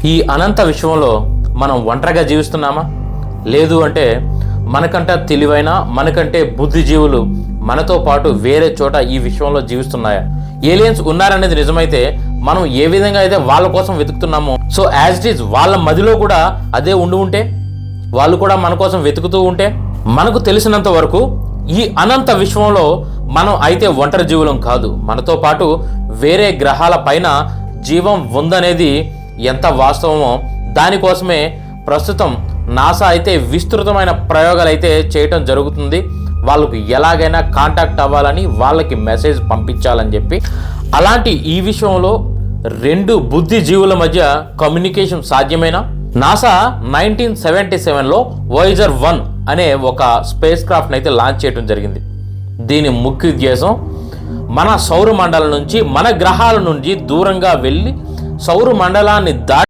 ఈ అనంత విశ్వంలో మనం ఒంటరిగా జీవిస్తున్నామా? లేదు అంటే మనకంటే తెలివైన, మనకంటే బుద్ధిజీవులు మనతో పాటు వేరే చోట ఈ విశ్వంలో జీవిస్తున్నాయా? ఏలియన్స్ ఉన్నారనేది నిజమైతే మనం ఏ విధంగా అయితే వాళ్ళ కోసం వెతుకుతున్నామో, సో యాజ్ ఇట్ ఈజ్ వాళ్ళ మదిలో కూడా అదే ఉంటే, వాళ్ళు కూడా మన కోసం వెతుకుతూ ఉంటే, మనకు తెలిసినంత వరకు ఈ అనంత విశ్వంలో మనం అయితే ఒంటరి జీవులం కాదు. మనతో పాటు వేరే గ్రహాల పైన జీవం ఉందనేది ఎంత వాస్తవమో దానికోసమే ప్రస్తుతం నాసా అయితే విస్తృతమైన ప్రయోగాలు అయితే చేయటం జరుగుతుంది. వాళ్ళకు ఎలాగైనా కాంటాక్ట్ అవ్వాలని, వాళ్ళకి మెసేజ్ పంపించాలని చెప్పి. అలాంటి ఈ విషయంలో రెండు బుద్ధిజీవుల మధ్య కమ్యూనికేషన్ సాధ్యమేనా? నాసా 1977లో వోయేజర్ 1 అనే ఒక స్పేస్ క్రాఫ్ట్ని అయితే లాంచ్ చేయడం జరిగింది. దీని ముఖ్య ఉద్దేశం మన సౌర మండలం నుంచి, మన గ్రహాల నుంచి దూరంగా వెళ్ళి సౌర మండలాన్ని దాటి